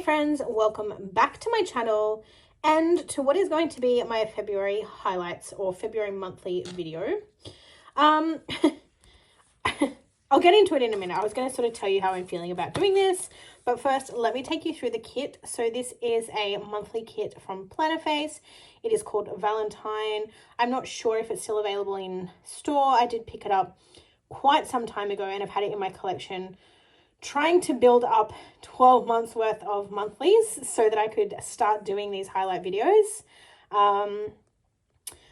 friends, welcome back to my channel and to what is going to be my February highlights or February monthly video. I'll get into it in a minute. I was going to sort of tell you how I'm feeling about doing this, but first let me take you through the kit. So this is a monthly kit from Plannerface. It is called Valentine. I'm not sure if it's still available in store. I did pick it up quite some time ago and I've had it in my collection, trying to build up 12 months worth of monthlies so that I could start doing these highlight videos.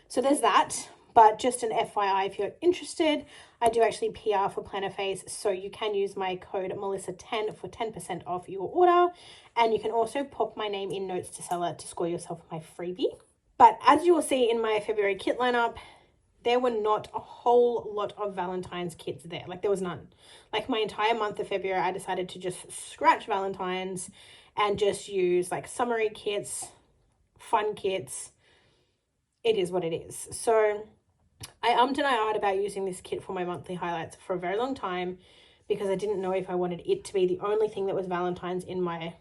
So there's that, but just an FYI, if you're interested, I do actually PR for Plannerface, so you can use my code Melissa10 for 10% off your order, and you can also pop my name in notes to seller to score yourself my freebie. But as you will see in my February kit lineup, there were not a whole lot of Valentine's kits there. Like there was none. Like my entire month of February, I decided to just scratch Valentine's and just use like summary kits, fun kits. It is what it is. So I ummed and I ahed about using this kit for my monthly highlights for a very long time because I didn't know if I wanted it to be the only thing that was Valentine's in my,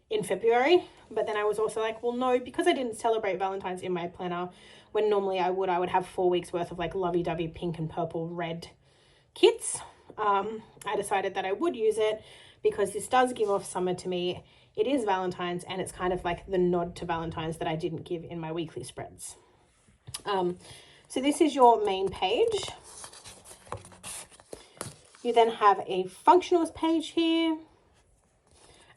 in February. But then I was also like, well, no, because I didn't celebrate Valentine's in my planner when normally I would have 4 weeks worth of like lovey-dovey pink and purple red kits. I decided that I would use it because this does give off summer to me. It is Valentine's and it's kind of like the nod to Valentine's that I didn't give in my weekly spreads. So this is your main page. You then have a functionals page here.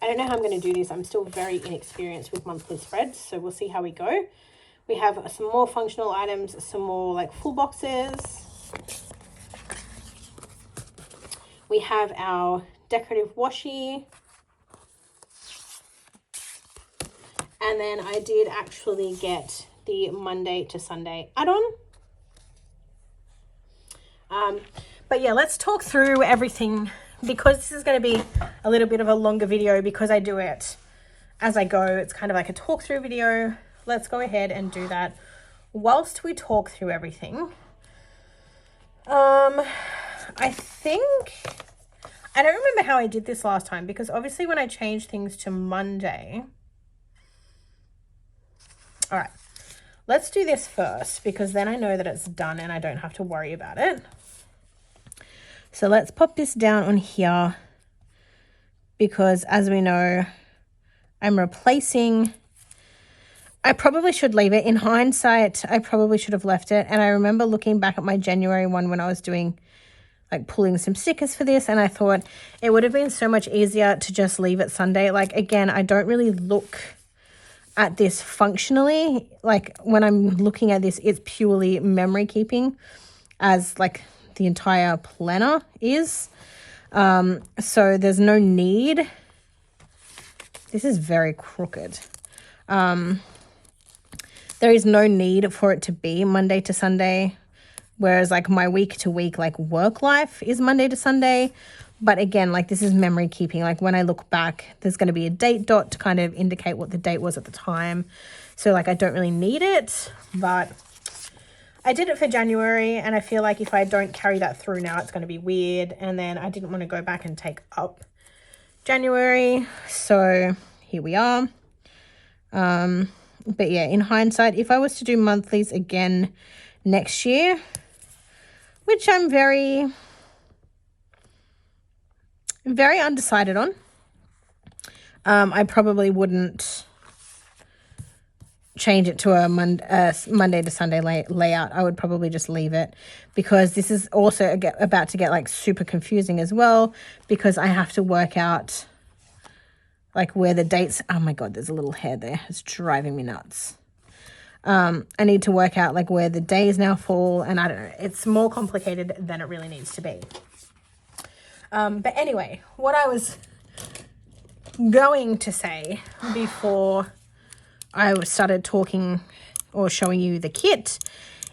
I don't know how I'm going to do this. I'm still very inexperienced with monthly spreads, so we'll see how we go. We have some more functional items, some more like full boxes. We have our decorative washi. And then I did actually get the Monday to Sunday add-on. But yeah, let's talk through everything because this is going to be a little bit of a longer video because I do it as I go. It's kind of like a talk through video. Let's go ahead and do that whilst we talk through everything. I think, I don't remember how I did this last time because obviously when I changed things to Monday. All right, let's do this first because then I know that it's done and I don't have to worry about it. So let's pop this down on here because as we know, I'm replacing. I probably should leave it. In hindsight, I probably should have left it. And I remember looking back at my January one when I was doing, like pulling some stickers for this. And I thought it would have been so much easier to just leave it Sunday. Like, again, I don't really look at this functionally. Like when I'm looking at this, it's purely memory keeping as like the entire planner is. So there's no need. This is very crooked. There is no need for it to be Monday to Sunday, whereas like my week to week like work life is Monday to Sunday. But again, like this is memory keeping. Like when I look back, there's going to be a date dot to kind of indicate what the date was at the time. So like I don't really need it, but I did it for January and I feel like if I don't carry that through now, it's going to be weird. And then I didn't want to go back and take up January. So here we are. But yeah, in hindsight, if I was to do monthlies again next year, which I'm very, very undecided on, I probably wouldn't change it to a Monday to Sunday layout. I would probably just leave it because this is also about to get like super confusing as well because I have to work out like where the dates, oh my God, there's a little hair there. It's driving me nuts. I need to work out like where the days now fall and I don't know. It's more complicated than it really needs to be. But anyway, what I was going to say before I started talking or showing you the kit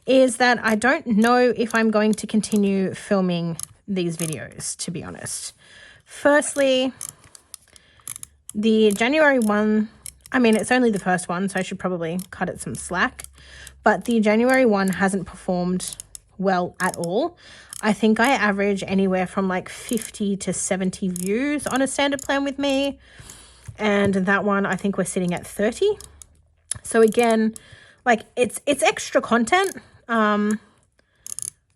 is that I don't know if I'm going to continue filming these videos, to be honest. Firstly, the January one, I mean, it's only the first one, so I should probably cut it some slack. But the January one hasn't performed well at all. I think I average anywhere from like 50 to 70 views on a standard plan with me. And that one, I think we're sitting at 30. So again, like it's extra content.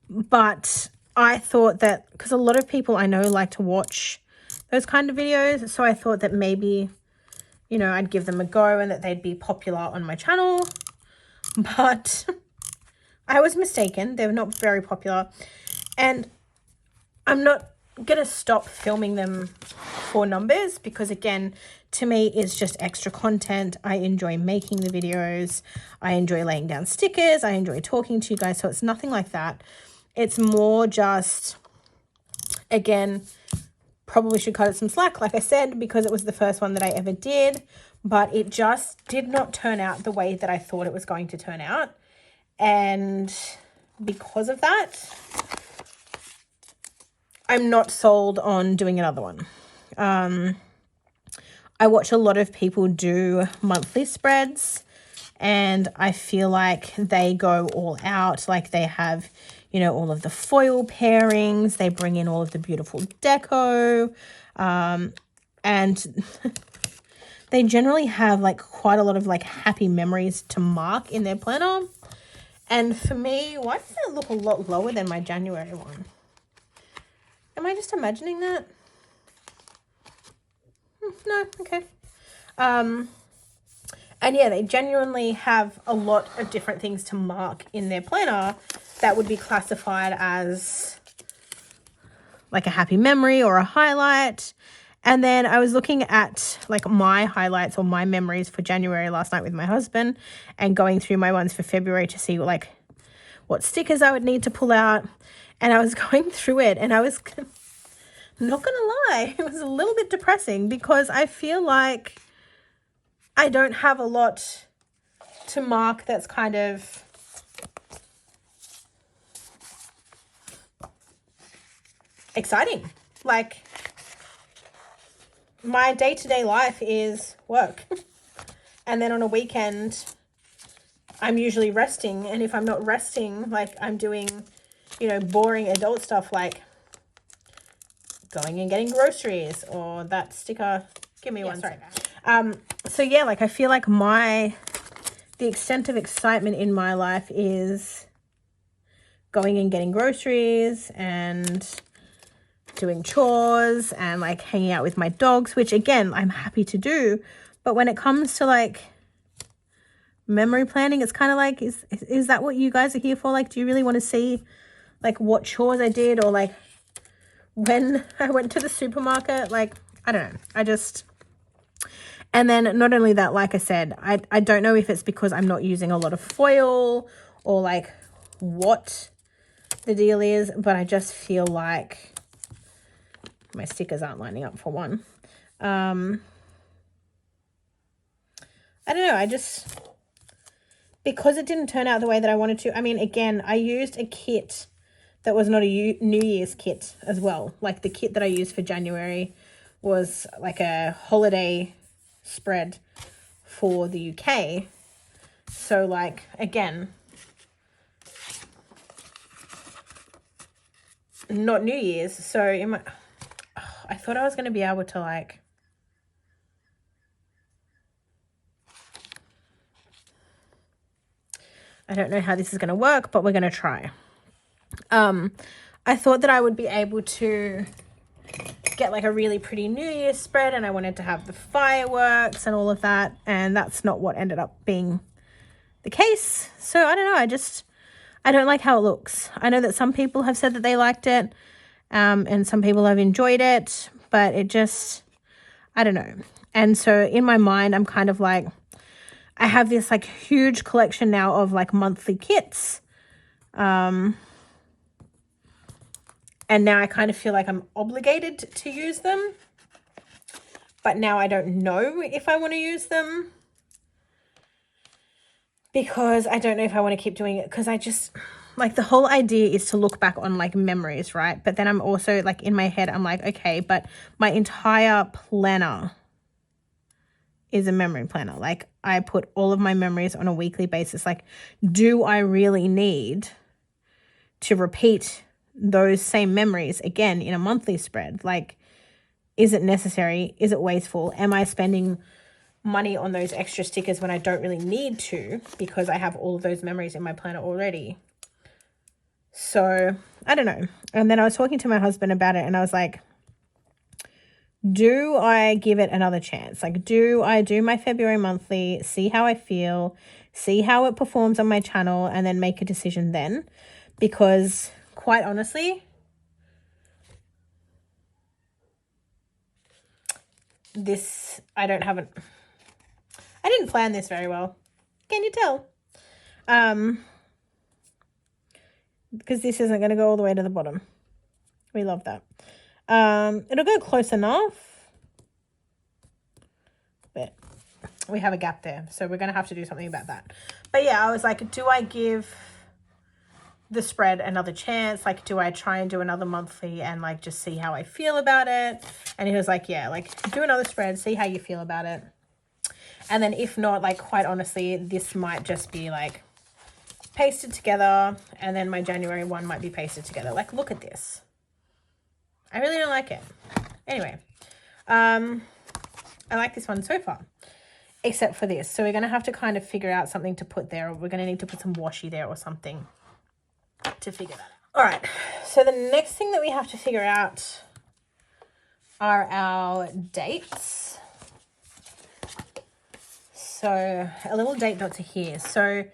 But I thought that, because a lot of people I know like to watch those kind of videos. So I thought that maybe, you know, I'd give them a go and that they'd be popular on my channel. But I was mistaken. They're not very popular. And I'm not going to stop filming them for numbers, because again, to me, it's just extra content. I enjoy making the videos. I enjoy laying down stickers. I enjoy talking to you guys. So it's nothing like that. It's more just, again, probably should cut it some slack, like I said, because it was the first one that I ever did, but it just did not turn out the way that I thought it was going to turn out. And because of that, I'm not sold on doing another one. I watch a lot of people do monthly spreads, and I feel like they go all out. Like they have, you know, all of the foil pairings. They bring in all of the beautiful deco. And they generally have like quite a lot of like happy memories to mark in their planner. And for me, why does that look a lot lower than my January one? Am I just imagining that? No, okay. And yeah, they genuinely have a lot of different things to mark in their planner that would be classified as like a happy memory or a highlight. And then I was looking at like my highlights or my memories for January last night with my husband, and going through my ones for February to see like what stickers I would need to pull out. And I was going through it, and I was not gonna lie, it was a little bit depressing, because I feel like I don't have a lot to mark that's kind of exciting. Like, my day-to-day life is work. And then on a weekend, I'm usually resting. And if I'm not resting, like I'm doing, you know, boring adult stuff like going and getting groceries, or that sticker. Give me one. Sorry. So yeah, like I feel like the extent of excitement in my life is going and getting groceries and doing chores and like hanging out with my dogs, which again, I'm happy to do. But when it comes to like memory planning, it's kind of like, is that what you guys are here for? Like, do you really want to see like what chores I did, or like when I went to the supermarket? Like, I don't know. And then not only that, like I said, I don't know if it's because I'm not using a lot of foil or like what the deal is, but I just feel like my stickers aren't lining up for one. I don't know. Because it didn't turn out the way that I wanted to. I mean, again, I used a kit that was not a New Year's kit as well. Like the kit that I used for January was like a holiday spread for the UK. So like, again, not New Year's. So I thought I was going to be able to like, I don't know how this is going to work, but we're going to try. I thought that I would be able to get like a really pretty New Year's spread, and I wanted to have the fireworks and all of that, and that's not what ended up being the case. So I don't know, I don't like how it looks. I know that some people have said that they liked it, and some people have enjoyed it, but it just, I don't know. And so in my mind, I'm kind of like, I have this like huge collection now of like monthly kits. And now I kind of feel like I'm obligated to use them. But now I don't know if I want to use them, because I don't know if I want to keep doing it, because I just, like, the whole idea is to look back on like memories, right? But then I'm also like in my head, I'm like, okay, but my entire planner is a memory planner. Like, I put all of my memories on a weekly basis. Like, do I really need to repeat those same memories again in a monthly spread? Like, Is it necessary? Is it wasteful? Am I spending money on those extra stickers when I don't really need to because I have all of those memories in my planner already? So I don't know. And then I was talking to my husband about it and I was like, do I give it another chance? Like, do I do my February monthly, see how I feel, see how it performs on my channel, and then make a decision then? Because quite honestly, I didn't plan this very well. Can you tell? Because this isn't going to go all the way to the bottom. We love that. It'll go close enough, but we have a gap there, so we're going to have to do something about that. But yeah, I was like, do I give the spread another chance? Like, do I try and do another monthly and like just see how I feel about it? And he was like, yeah, like do another spread, see how you feel about it. And then if not, like quite honestly, this might just be like pasted together, and then my January one might be pasted together. Like, look at this. I really don't like it. Anyway, I like this one so far, except for this. So we're going to have to kind of figure out something to put there, or we're going to need to put some washi there or something to figure that out. All right, so the next thing that we have to figure out are our dates. So a little date dots are here. So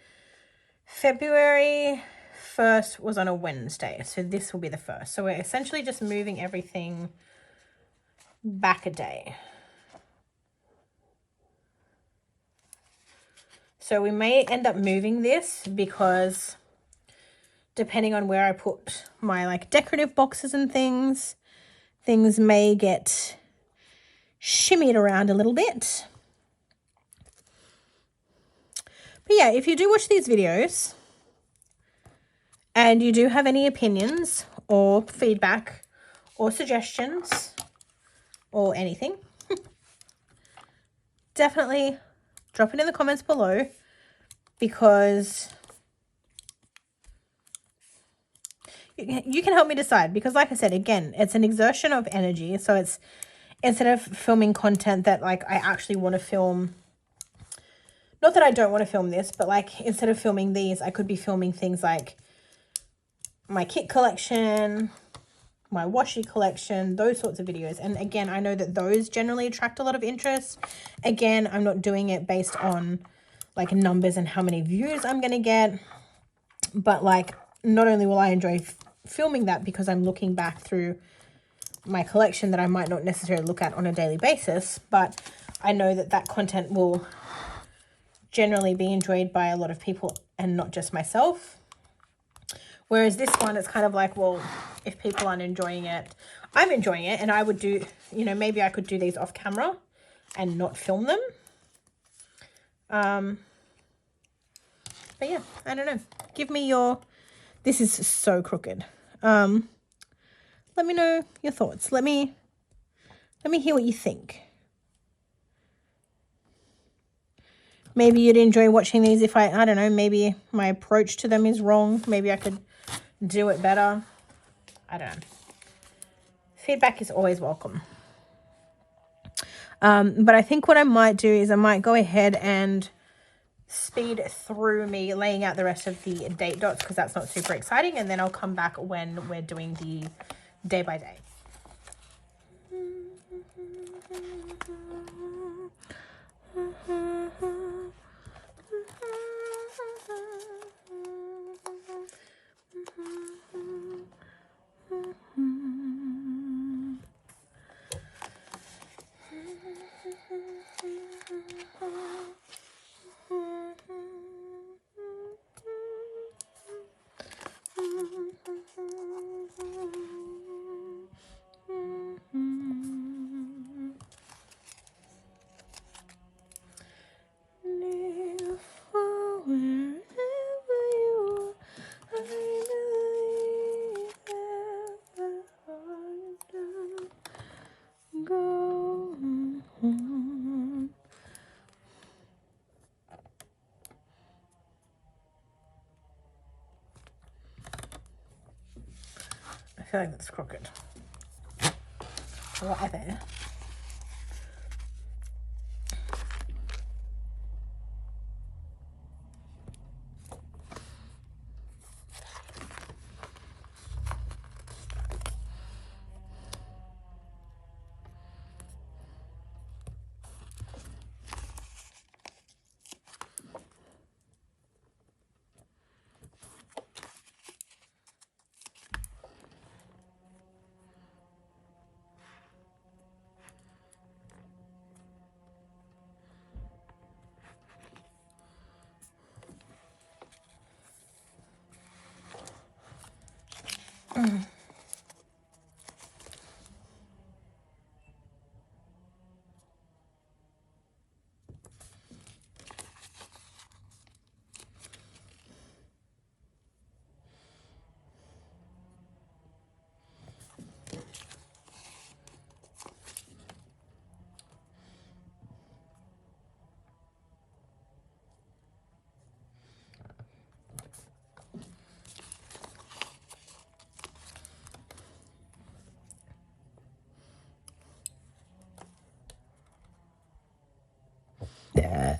February 1st was on a Wednesday, so this will be the 1st. So we're essentially just moving everything back a day. So we may end up moving this because depending on where I put my like decorative boxes and things may get shimmied around a little bit. But yeah, if you do watch these videos and you do have any opinions or feedback or suggestions or anything, definitely drop it in the comments below, because you can help me decide. Because like I said, again, it's an exertion of energy. So it's, instead of filming content that like I actually want to film, not that I don't want to film this, but like instead of filming these, I could be filming things like my kit collection, my washi collection, those sorts of videos. And again, I know that those generally attract a lot of interest. Again, I'm not doing it based on like numbers and how many views I'm going to get, but like not only will I enjoy filming that because I'm looking back through my collection that I might not necessarily look at on a daily basis, but I know that that content will generally be enjoyed by a lot of people and not just myself. Whereas this one, it's kind of like, well, if people aren't enjoying it, I'm enjoying it, and I would do, you know, maybe I could do these off camera and not film them. But yeah, I don't know. Give me your, this is so crooked. Let me know your thoughts. Let me hear what you think. Maybe you'd enjoy watching these if I don't know, maybe my approach to them is wrong. Maybe I could do it better. I don't know. Feedback is always welcome. But I think what I might do is I might go ahead and speed through me laying out the rest of the date dots, because that's not super exciting. And then I'll come back when we're doing the day by day. I feel like that's crooked. whatever. Yeah.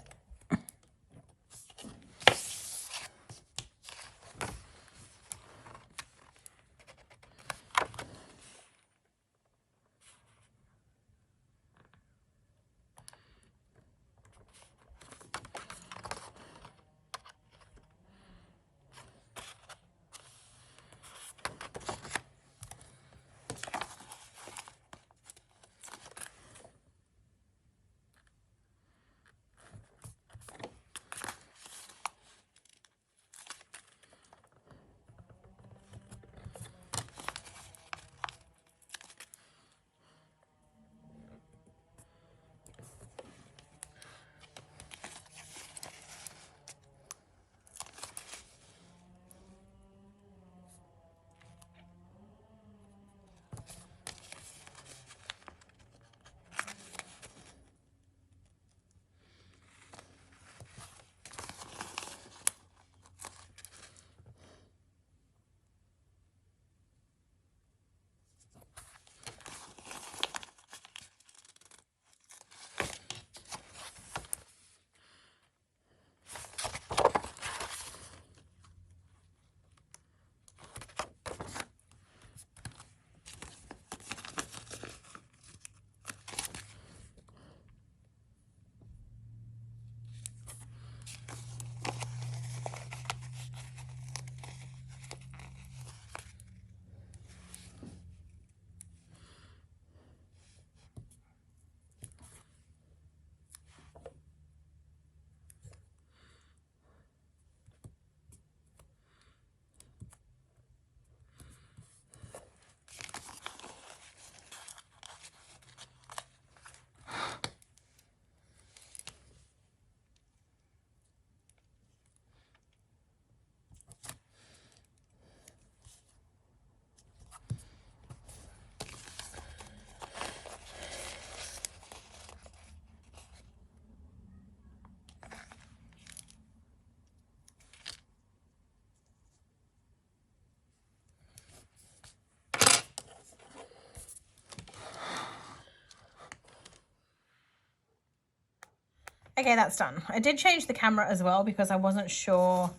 Okay, that's done. I did change the camera as well because I wasn't sure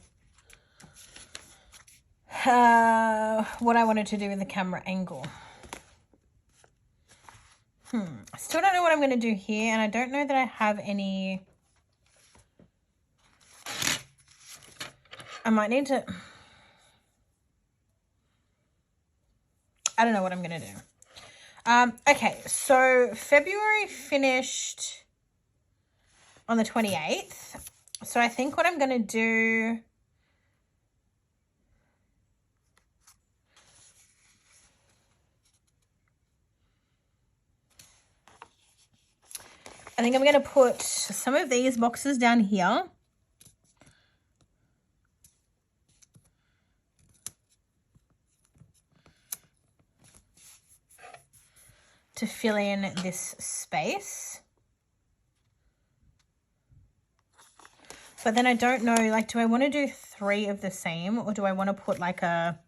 what I wanted to do with the camera angle. I still don't know what I'm going to do here, and I don't know that I have any... I might need to... I don't know what I'm going to do. Okay, so February finished on the 28th. So I think what I'm going to do... I think I'm going to put some of these boxes down here. To fill in this space. But then I don't know, like, do I want to do 3 of the same, or do I want to put like a...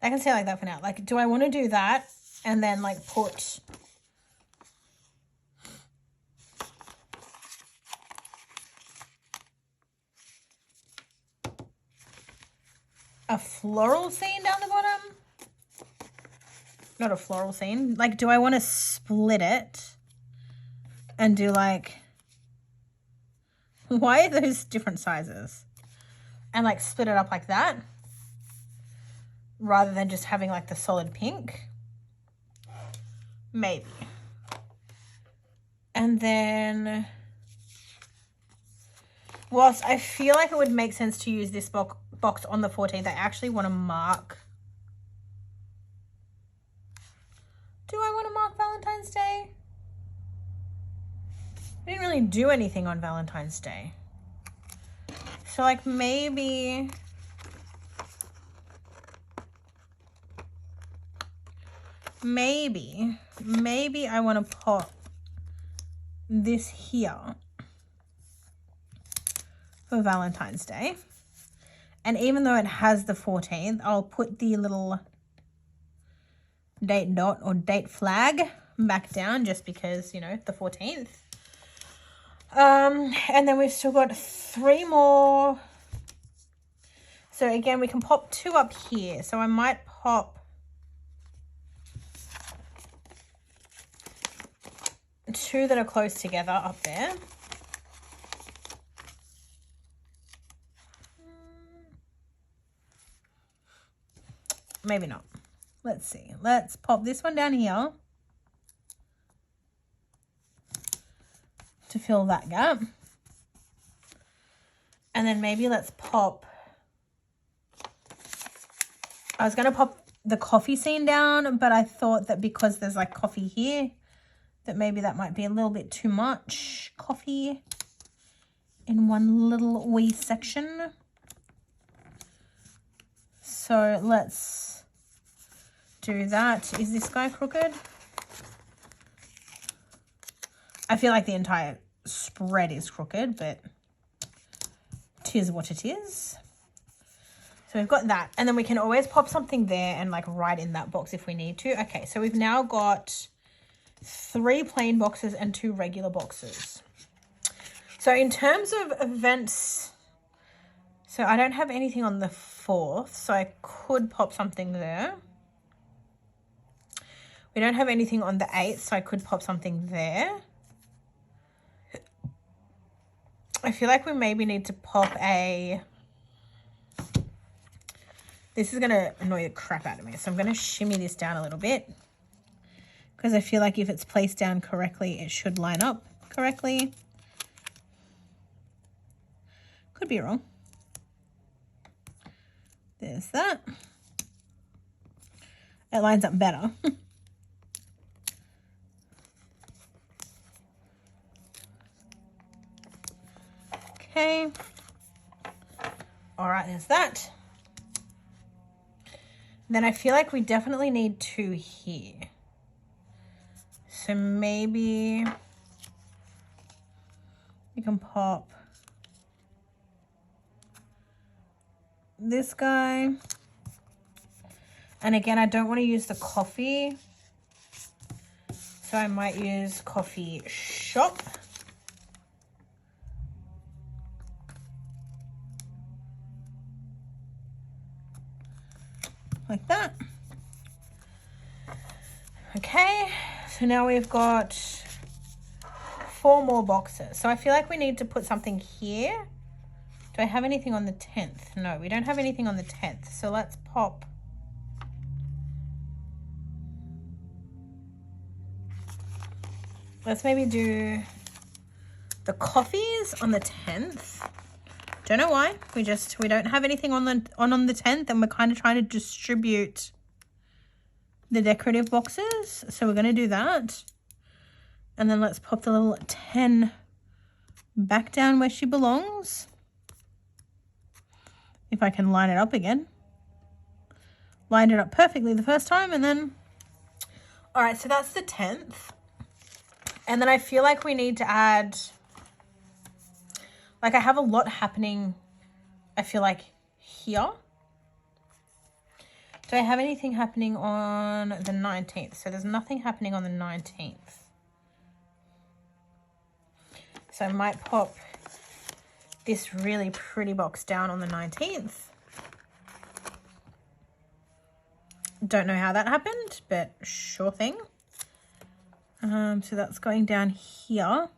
I can say like that for now. Like, do I want to do that and then like put a floral scene down the bottom? Not a floral scene. Like, do I want to split it and do like, why are those different sizes? And like split it up like that rather than just having like the solid pink. Maybe. And then, whilst I feel like it would make sense to use this box on the 14th, I actually want to mark. Do I want to mark Valentine's Day? I didn't really do anything on Valentine's Day. So like maybe I want to pop this here for Valentine's Day. And even though it has the 14th, I'll put the little date dot or date flag back down just because, you know, the 14th. And then we've still got 3 more. So again, we can pop 2 up here. So I might pop 2 that are close together up there. Maybe not. Let's see. Let's pop this one down here to fill that gap. And then maybe let's pop, I was going to pop the coffee scene down, but I thought that because there's like coffee here, that maybe that might be a little bit too much coffee in one little wee section. So let's do that. Is this guy crooked? I feel like the entire spread is crooked, but tis what it is. So we've got that. And then we can always pop something there and like right in that box if we need to. Okay, so we've now got 3 plain boxes and 2 regular boxes. So in terms of events, so I don't have anything on the 4th, so I could pop something there. We don't have anything on the 8th, so I could pop something there. I feel like we maybe need to pop a... This is going to annoy the crap out of me, so I'm going to shimmy this down a little bit because I feel like if it's placed down correctly, it should line up correctly. Could be wrong. There's that. It lines up better. Okay. All right, there's that. Then I feel like we definitely need 2 here. So maybe you can pop this guy. And again, I don't want to use the coffee, so I might use coffee shop. Like that. Okay, so now we've got 4 more boxes. So I feel like we need to put something here. Do I have anything on the 10th? No, we don't have anything on the 10th. So let's pop. Let's maybe do the coffees on the 10th. Don't know why. We don't have anything on the 10th, and we're kind of trying to distribute the decorative boxes. So we're going to do that. And then let's pop the little 10 back down where she belongs. If I can line it up again. Lined it up perfectly the first time, and then... All right, so that's the 10th. And then I feel like we need to add... Like I have a lot happening, I feel like, here. Do I have anything happening on the 19th? So there's nothing happening on the 19th. So I might pop this really pretty box down on the 19th. Don't know how that happened, but sure thing. So that's going down here.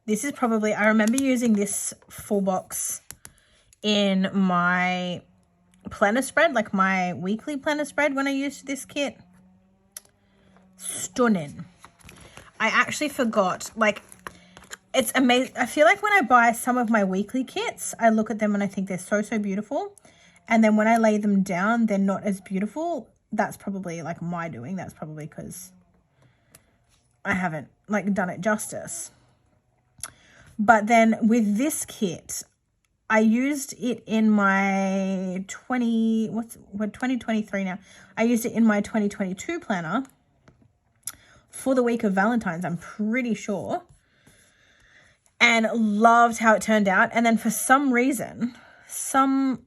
This is probably, I remember using this full box in my planner spread, like my weekly planner spread when I used this kit. Stunning. I actually forgot, like, it's amazing. I feel like when I buy some of my weekly kits, I look at them and I think they're so, so beautiful. And then when I lay them down, they're not as beautiful. That's probably like my doing. That's probably because I haven't like done it justice. But then with this kit, I used it in my 2023 now. I used it in my 2022 planner for the week of Valentine's, I'm pretty sure. And loved how it turned out. And then for some reason, some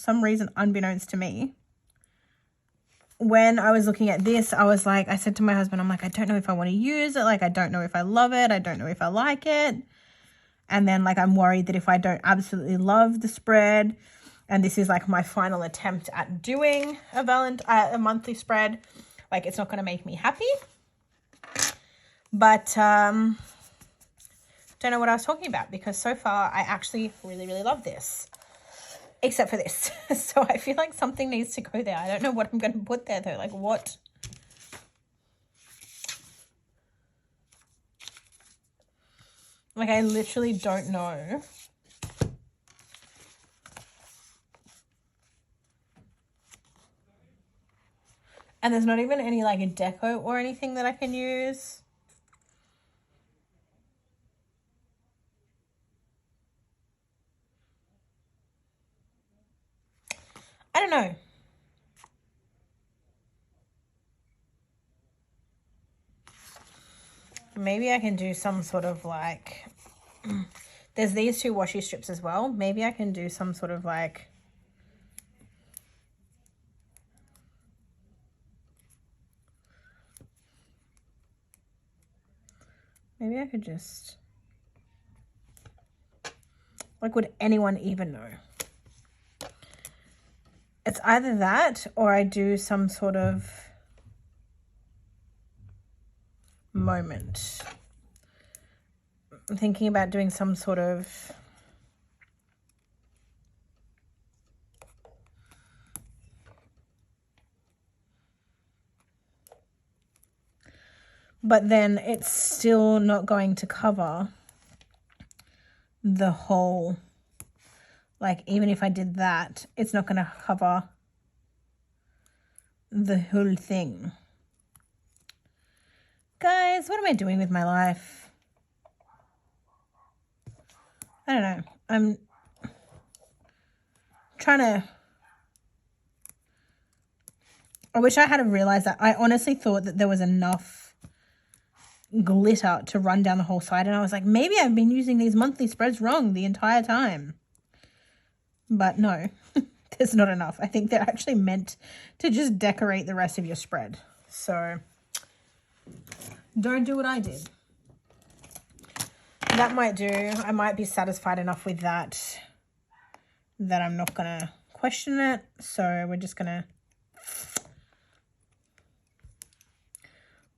reason unbeknownst to me, when I was looking at this, I said to my husband, I'm like, I don't know if I want to use it. Like, I don't know if I love it. I don't know if I like it. And then like, I'm worried that if I don't absolutely love the spread, and this is like my final attempt at doing a monthly spread, like it's not going to make me happy. But don't know what I was talking about, because so far I actually really, really love this. Except for this. So I feel like something needs to go there. I don't know what I'm going to put there though. Like what? Like I literally don't know. And there's not even any like a deco or anything that I can use. I don't know. Maybe I can do some sort of like, there's these two washi strips as well. Maybe I can do some sort of like, maybe I could just, like, would anyone even know? It's either that or I do some sort of moment. I'm thinking about doing some sort of but then it's still not going to cover the whole, like even if I did that, it's not going to cover the whole thing. Guys, what am I doing with my life? I don't know. I'm trying to, I wish I had realized that. I honestly thought that there was enough glitter to run down the whole side, and I was like, maybe I've been using these monthly spreads wrong the entire time. But no, there's not enough. I think they're actually meant to just decorate the rest of your spread. So don't do what I did. That might do. I might be satisfied enough with that that I'm not going to question it. So we're just going to,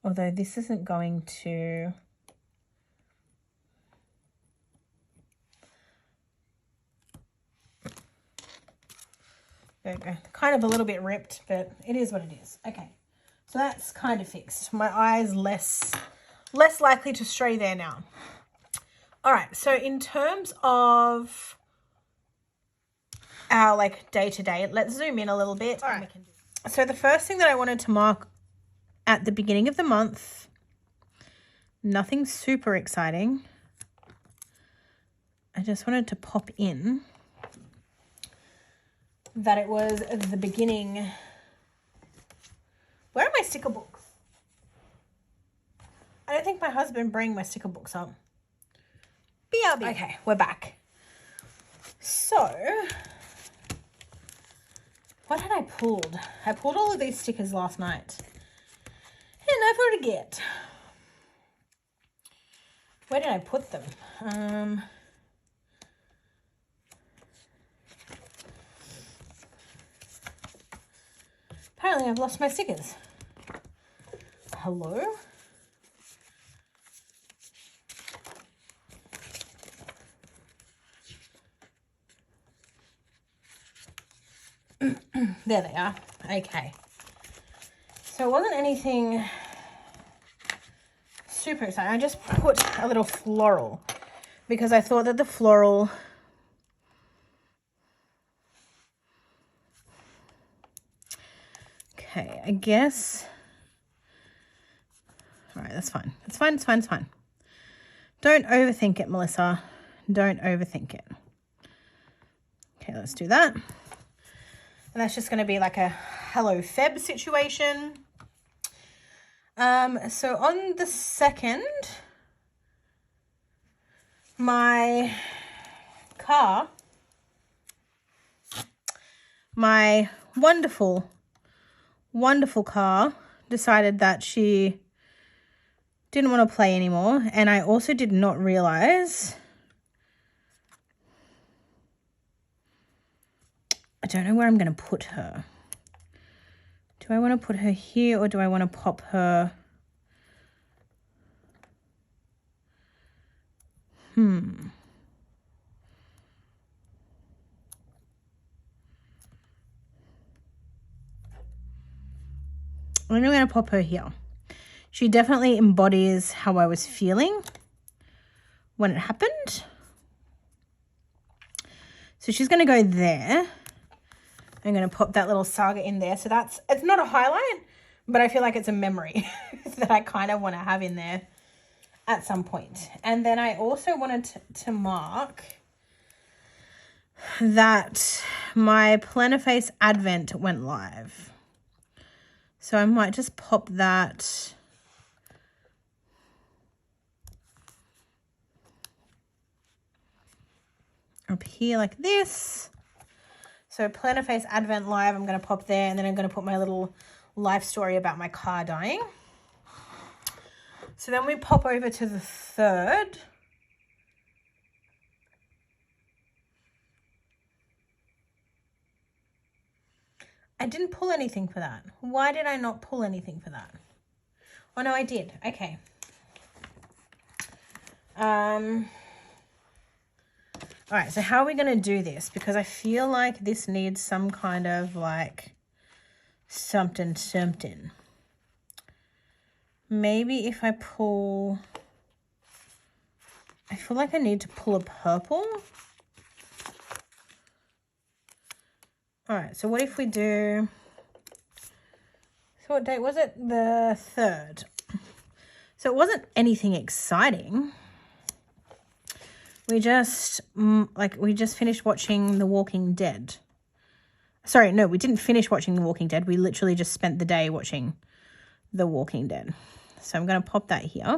although this isn't going to, there we go. Kind of a little bit ripped, but it is what it is. Okay, so that's kind of fixed. My eye's less likely to stray there now. All right, so in terms of our like day-to-day, let's zoom in a little bit. All right. So the first thing that I wanted to mark at the beginning of the month, nothing super exciting. I just wanted to pop in that it was the beginning. Where are my sticker books? I don't think my husband bring my sticker books up. BRB. Okay, we're back. So What had I pulled? I pulled all of these stickers last night. And I forget. Where did I put them? Apparently I've lost my stickers. Hello? There they are. Okay. So it wasn't anything super exciting. I just put a little floral because I thought that the floral okay, I guess. All right, that's fine. It's fine, it's fine, it's fine. Don't overthink it, Melissa. Don't overthink it. Okay, let's do that. And that's just going to be like a Hello Feb situation. So on the 2nd, my car, my wonderful, wonderful car decided that she didn't want to play anymore. And I also did not realize, I don't know where I'm going to put her. Do I want to put her here or do I want to pop her? I'm going to pop her here. She definitely embodies how I was feeling when it happened. So she's going to go there. I'm going to pop that little saga in there. So it's not a highlight, but I feel like it's a memory that I kind of want to have in there at some point. And then I also wanted to mark that my Planiface Advent went live. So I might just pop that up here like this. So Planiface Advent Live, I'm going to pop there, and then I'm going to put my little life story about my car dying. So then we pop over to the 3rd. I didn't pull anything for that. Why did I not pull anything for that? Oh, no, I did. Okay. All right, so how are we going to do this? Because I feel like this needs some kind of like something. Maybe if I pull, I feel like I need to pull a purple. All right, so what if we do, so what date was it? The 3rd. So it wasn't anything exciting. We just finished watching The Walking Dead. Sorry, no, we didn't finish watching The Walking Dead. We literally just spent the day watching The Walking Dead. So I'm going to pop that here.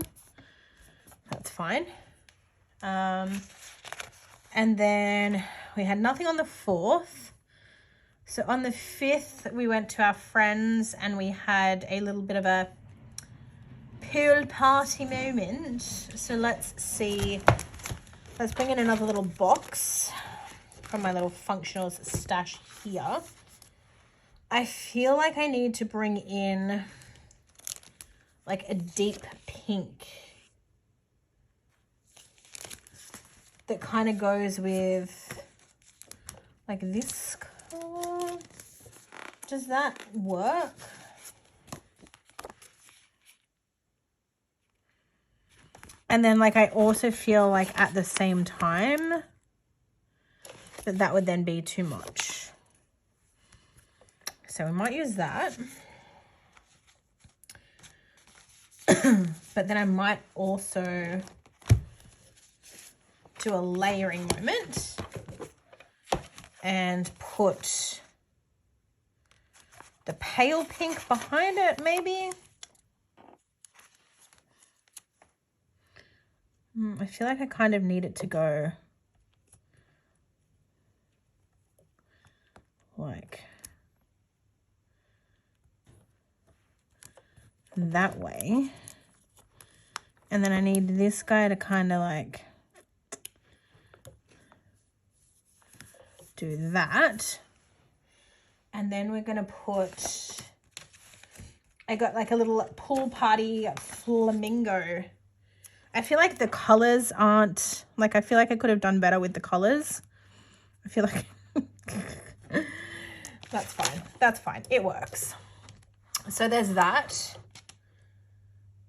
That's fine. And then we had nothing on the 4th. So on the 5th, we went to our friends and we had a little bit of a pool party moment. So let's see. Let's bring in another little box from my little functionals stash here. I feel like I need to bring in like a deep pink that kind of goes with like this color. Does that work? And then like I also feel like at the same time that would then be too much. So we might use that. But then I might also do a layering moment and put the pale pink behind it maybe. I feel like I kind of need it to go like that way. And then I need this guy to kind of like do that. And then we're going to put, I got like a little pool party flamingo. I feel like the colors aren't, like, I feel like I could have done better with the colors. I feel like that's fine. That's fine. It works. So there's that.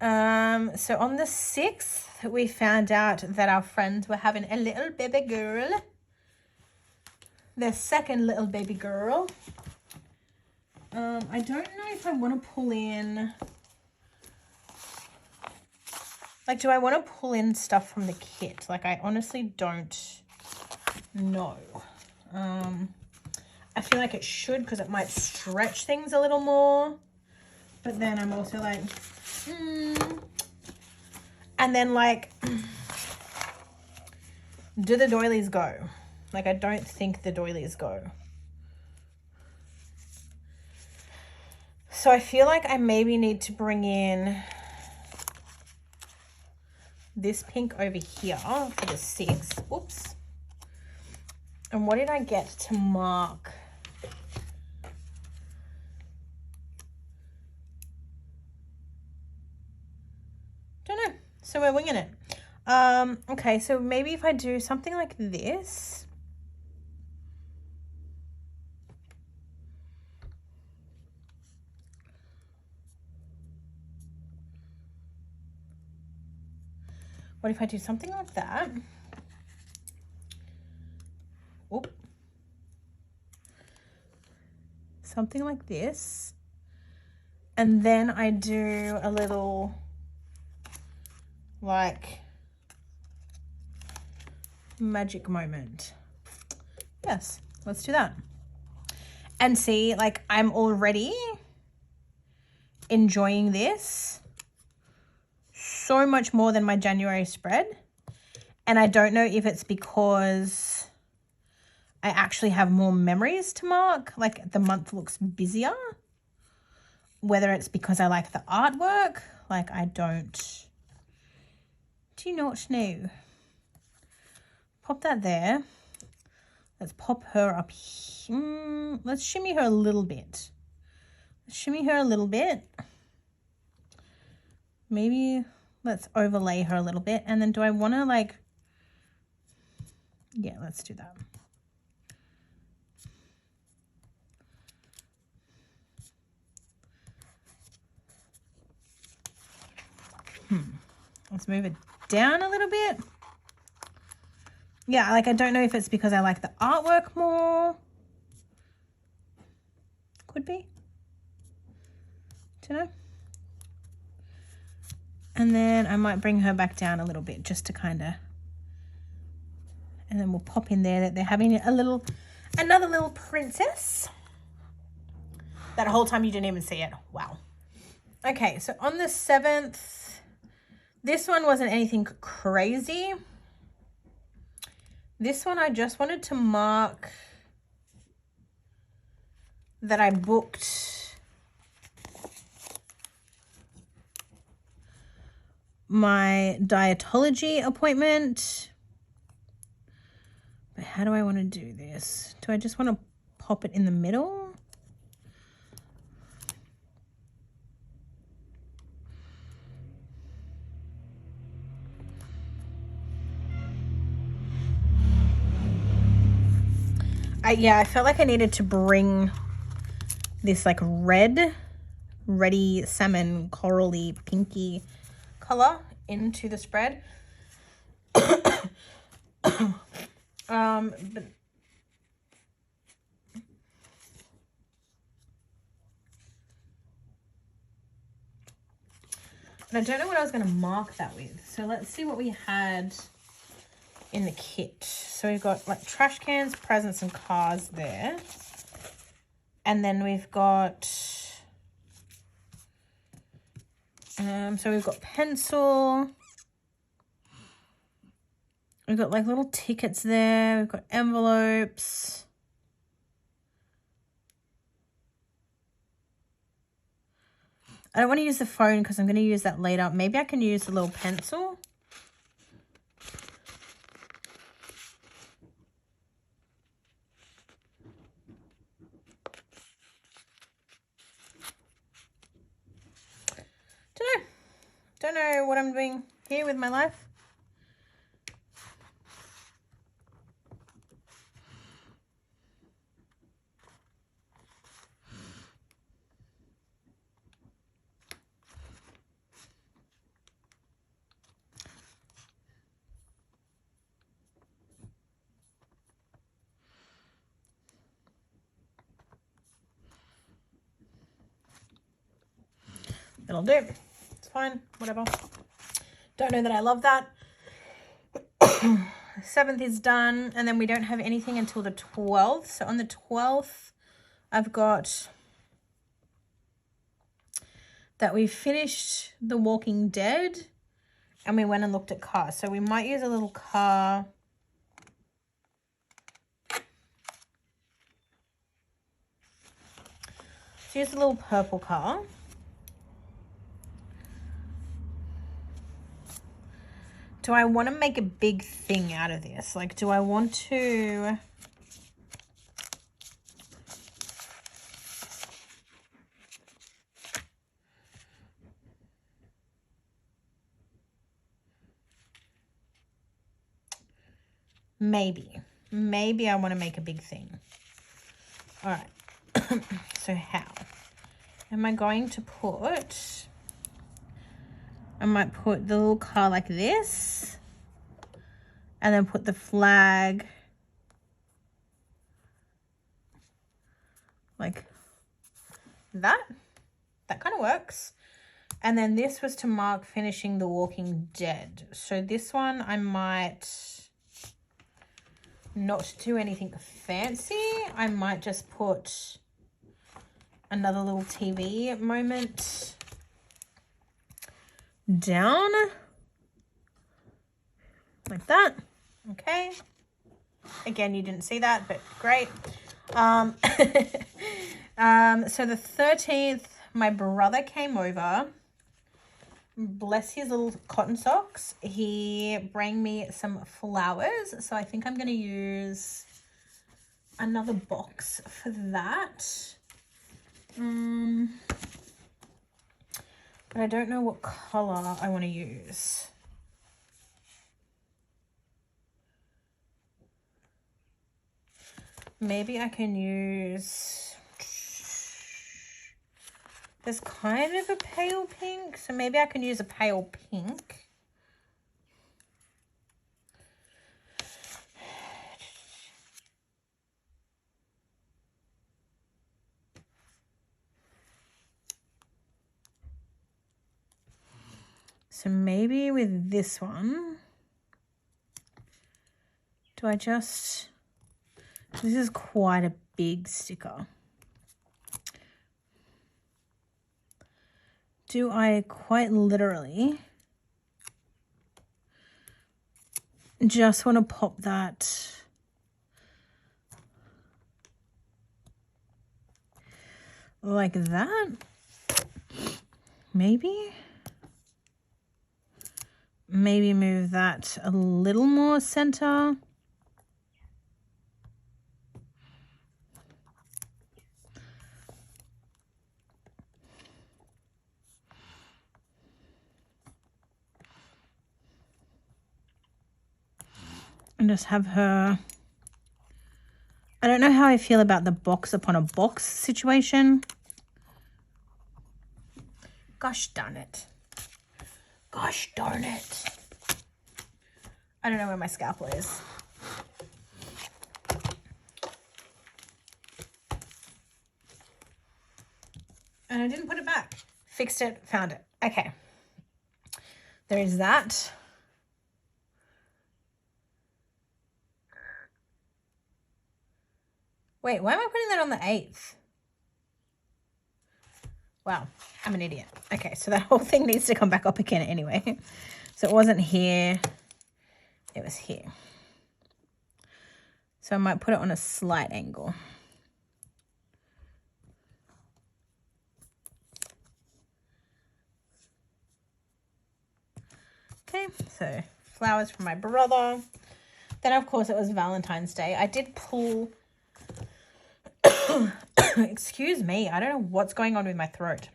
So on the 6th, we found out that our friends were having a little baby girl. Their second little baby girl. I don't know if I want to pull in, like, do I want to pull in stuff from the kit? Like, I honestly don't know. I feel like it should, because it might stretch things a little more. But then I'm also like, And then, like, do the doilies go? Like, I don't think the doilies go. So I feel like I maybe need to bring in this pink over here for the 6th. Oops. And what did I get to mark? Don't know. So we're winging it. Okay, so maybe if I do something like this. What if I do something like that? Oop. Something like this. And then I do a little, like, magic moment. Yes, let's do that. And see, like, I'm already enjoying this so much more than my January spread. And I don't know if it's because I actually have more memories to mark, like the month looks busier, whether it's because I like the artwork, like I don't, do not know. Pop that there. Let's pop her up here. Let's shimmy her a little bit. Shimmy her a little bit. Maybe let's overlay her a little bit. And then do I want to, like, yeah, let's do that. Let's move it down a little bit. Yeah, like, I don't know if it's because I like the artwork more. Could be. Don't know. And then I might bring her back down a little bit just to kind of, and then we'll pop in there that they're having another little princess. That whole time you didn't even see it. Wow. Okay, so on the 7th, this one wasn't anything crazy. This one I just wanted to mark that I booked my dietology appointment. But how do I want to do this? Do I just want to pop it in the middle? Yeah, I felt like I needed to bring this like reddy salmon corally pinky color into the spread. But I don't know what I was going to mark that with. So let's see what we had in the kit. So we've got like trash cans, presents, and cards there. And then we've got, so we've got pencil. We've got like little tickets there. We've got envelopes. I don't want to use the phone because I'm going to use that later. Maybe I can use the little pencil. Don't know what I'm doing here with my life. It'll do. It's fine. Whatever. Don't know that I love that. 7th is done. And then we don't have anything until the 12th. So on the 12th, I've got that we finished The Walking Dead. And we went and looked at cars. So we might use a little car. So here's a little purple car. Do I want to make a big thing out of this? Like, do I want to... Maybe I want to make a big thing. All right. So how? Am I going to put... I might put the little car like this. And then put the flag like that. That kind of works. And then this was to mark finishing The Walking Dead. So this one I might not do anything fancy. I might just put another little TV moment down like that. Okay. Again, you didn't see that, but great. So the 13th, my brother came over. Bless his little cotton socks. He bring me some flowers. So I think I'm going to use another box for that. But I don't know what color I want to use. Maybe I can use, there's kind of a pale pink, so maybe I can use a pale pink. So maybe with this one, do I just... This is quite a big sticker. Do I quite literally just want to pop that like that? Maybe move that a little more center. And just have her... I don't know how I feel about the box upon a box situation. Gosh darn it. Gosh darn it. I don't know where my scalpel is. And I didn't put it back. Fixed it, found it. Okay. There is that. Wait, why am I putting that on the 8th? Wow, I'm an idiot. Okay, so that whole thing needs to come back up again anyway. So it wasn't here. It was here. So I might put it on a slight angle. Okay, so flowers from my brother. Then, of course, it was Valentine's Day. I did pull... Excuse me. I don't know what's going on with my throat.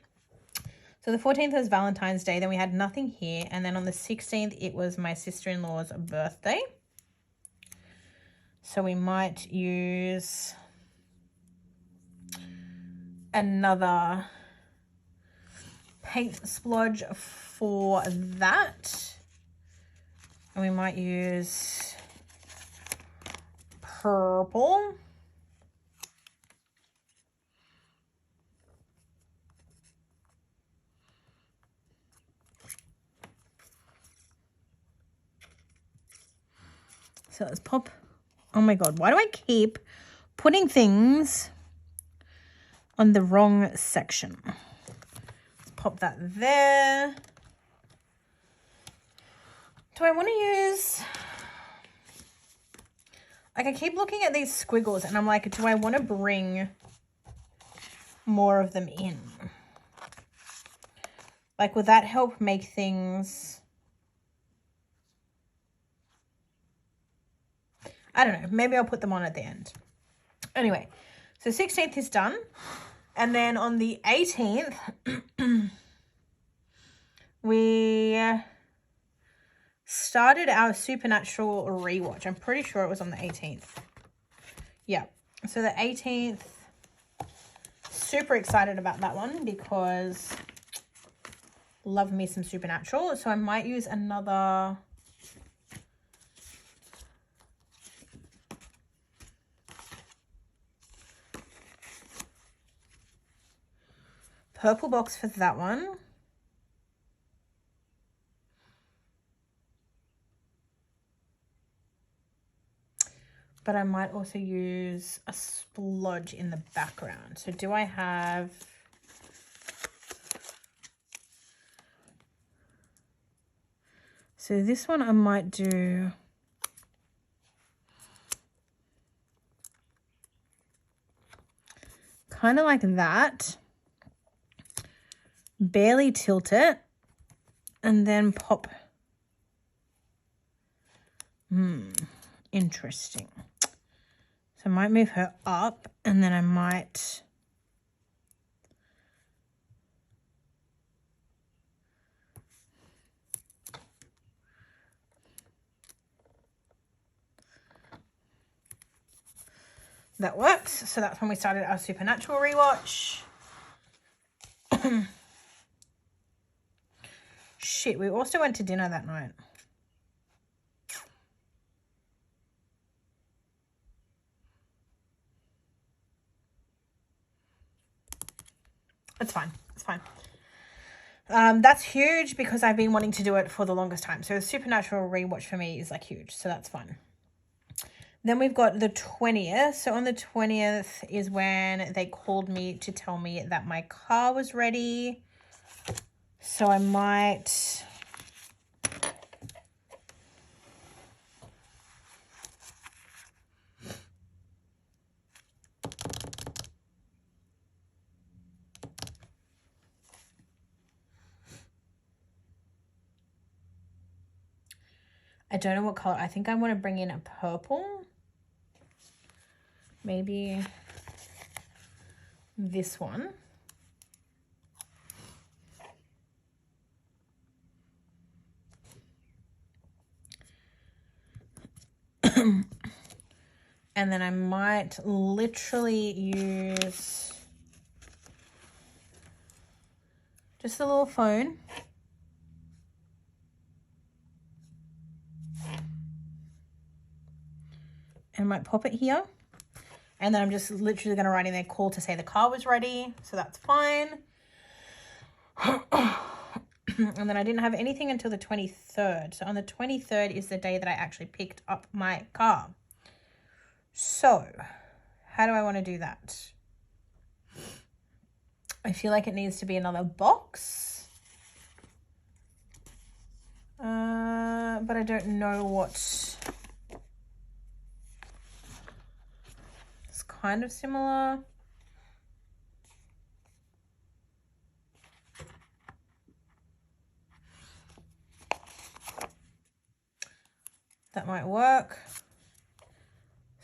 So the 14th was Valentine's Day. Then we had nothing here. And then on the 16th, it was my sister-in-law's birthday. So we might use another paint splodge for that. And we might use purple. So let's pop. Oh my God, why do I keep putting things on the wrong section? Let's pop that there. Do I want to use... Like, I keep looking at these squiggles and I'm like, do I want to bring more of them in? Like, would that help make things... I don't know. Maybe I'll put them on at the end. Anyway, so 16th is done. And then on the 18th, we started our Supernatural rewatch. I'm pretty sure it was on the 18th. Yeah. So the 18th, super excited about that one because love me some Supernatural. So I might use another... purple box for that one. But I might also use a splodge in the background. So do I have... So this one I might do... kind of like that. Barely tilt it. And then pop... Interesting. So I might move her up and then I might... That works. So that's when we started our Supernatural rewatch. Shit, we also went to dinner that night. It's fine. It's fine. That's huge because I've been wanting to do it for the longest time. So the Supernatural rewatch for me is like huge. So that's fun. Then we've got the 20th. So on the 20th is when they called me to tell me that my car was ready. So I might... I don't know what color. I think I want to bring in a purple. Maybe this one. And then I might literally use just a little phone. And I might pop it here. And then I'm just literally going to write in their call to say the car was ready. So that's fine. And then I didn't have anything until the 23rd. So on the 23rd is the day that I actually picked up my car. So how do I want to do that? I feel like it needs to be another box. But I don't know what... It's kind of similar. That might work.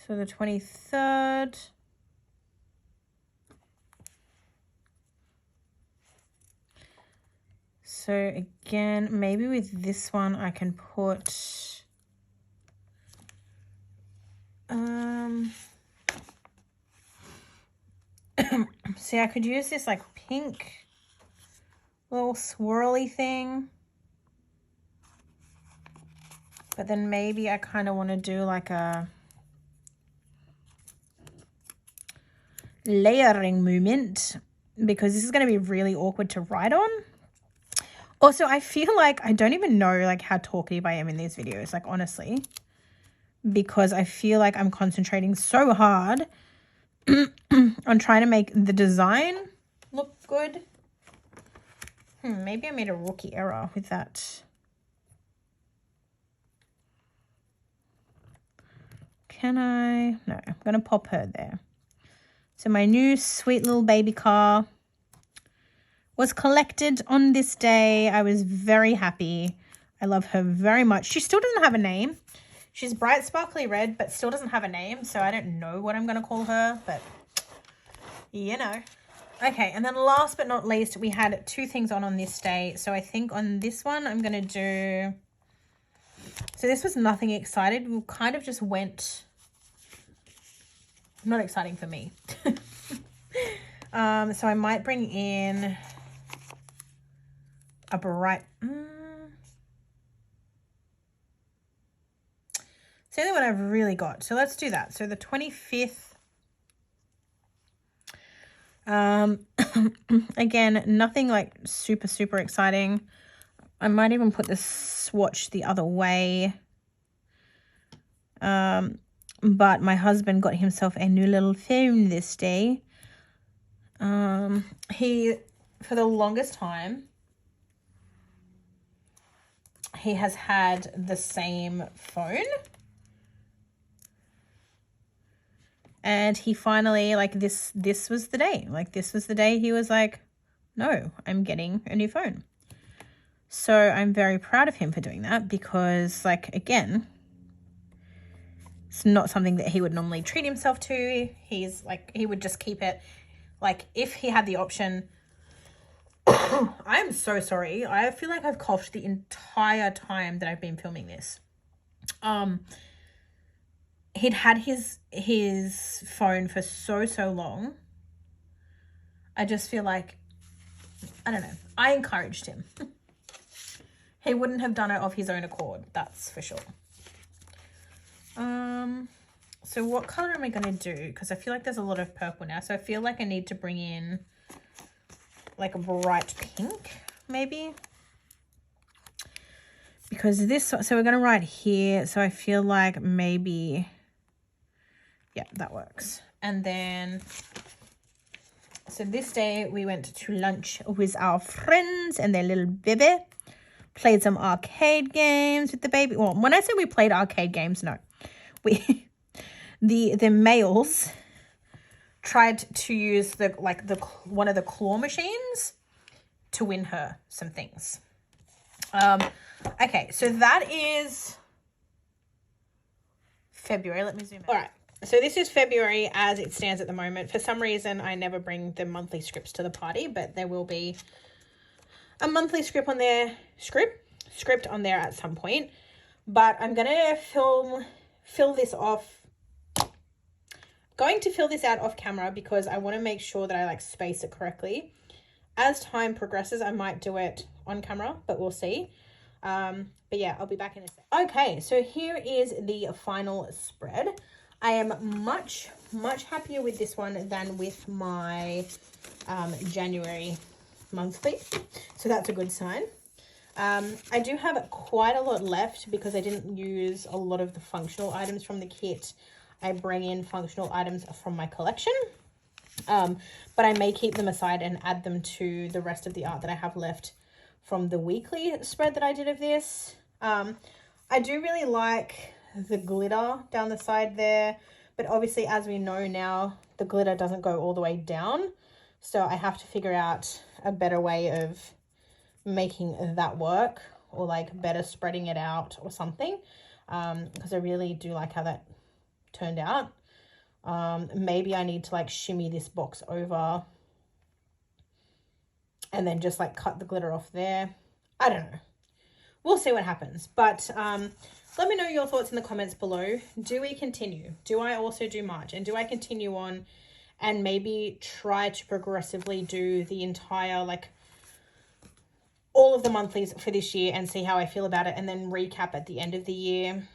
So the 23rd. So again, maybe with this one I can put see, I could use this like pink little swirly thing, but then maybe I kind of want to do like a layering movement, because this is going to be really awkward to write on. Also, I feel like I don't even know like how talkative I am in these videos, like honestly, because I feel like I'm concentrating so hard on trying to make the design look good. Maybe I made a rookie error with that. Can I? No, I'm going to pop her there. So my new sweet little baby car was collected on this day. I was very happy. I love her very much. She still doesn't have a name. She's bright sparkly red, but still doesn't have a name. So I don't know what I'm going to call her, but you know. Okay, and then last but not least, we had 2 things on this day. So I think on this one, I'm going to do... So this was nothing excited. We kind of just went... Not exciting for me. So I might bring in a bright... It's the only one I've really got. So let's do that. So the 25th... again, nothing like super exciting. I might even put the swatch the other way. But my husband got himself a new little phone this day. He, for the longest time, he has had the same phone. And he finally, like, this was the day. Like, this was the day he was like, no, I'm getting a new phone. So I'm very proud of him for doing that, because, like, again, it's not something that he would normally treat himself to. He's, like, he would just keep it. Like, if he had the option... I'm so sorry. I feel like I've coughed the entire time that I've been filming this. He'd had his phone for so long. I just feel like, I don't know, I encouraged him. He wouldn't have done it of his own accord, that's for sure. So what color am I going to do? Because I feel like there's a lot of purple now. So I feel like I need to bring in like a bright pink, maybe. Because this, so we're going to write here. So I feel like maybe... Yeah, that works. And then, so this day we went to lunch with our friends and their little baby. Played some arcade games with the baby. Well, when I say we played arcade games, no. We, the males tried to use one of the claw machines to win her some things. Okay, so that is February. Let me zoom in. All right. So this is February as it stands at the moment. For some reason, I never bring the monthly scripts to the party, but there will be a monthly script on there at some point. But I'm going to fill this off. Going to fill this out off camera because I want to make sure that I like space it correctly. As time progresses, I might do it on camera, but we'll see. But yeah, I'll be back in a sec. Okay, so here is the final spread. I am much happier with this one than with my January monthly. So that's a good sign. I do have quite a lot left because I didn't use a lot of the functional items from the kit. I bring in functional items from my collection. But I may keep them aside and add them to the rest of the art that I have left from the weekly spread that I did of this. I do really like the glitter down the side there, but obviously as we know now, the glitter doesn't go all the way down, so I have to figure out a better way of making that work, or like better spreading it out or something. because I really do like how that turned out. Maybe I need to like shimmy this box over and then just like cut the glitter off there. I don't know. We'll see what happens. But let me know your thoughts in the comments below. Do we continue? Do I also do March? And do I continue on and maybe try to progressively do the entire, like, all of the monthlies for this year and see how I feel about it, and then recap at the end of the year?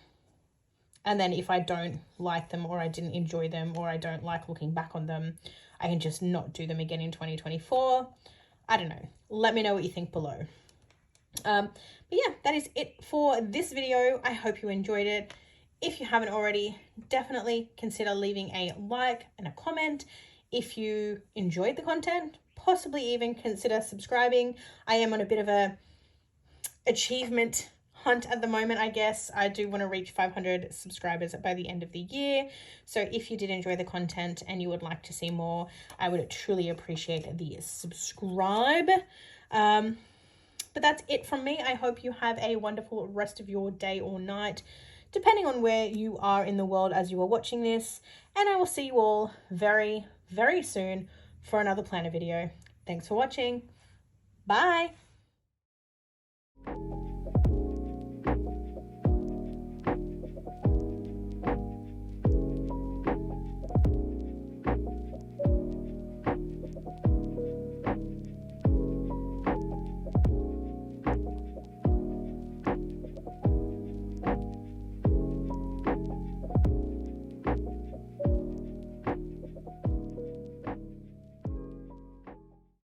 And then if I don't like them, or I didn't enjoy them, or I don't like looking back on them, I can just not do them again in 2024. I don't know. Let me know what you think below. But yeah, that is it for this video. I hope you enjoyed it. If you haven't already, definitely consider leaving a like and a comment. If you enjoyed the content, possibly even consider subscribing. I am on a bit of a achievement hunt at the moment, I guess. I do want to reach 500 subscribers by the end of the year. So if you did enjoy the content and you would like to see more, I would truly appreciate the subscribe. But that's it from me. I hope you have a wonderful rest of your day or night, depending on where you are in the world as you are watching this. And I will see you all very, very soon for another planner video. Thanks for watching. Bye.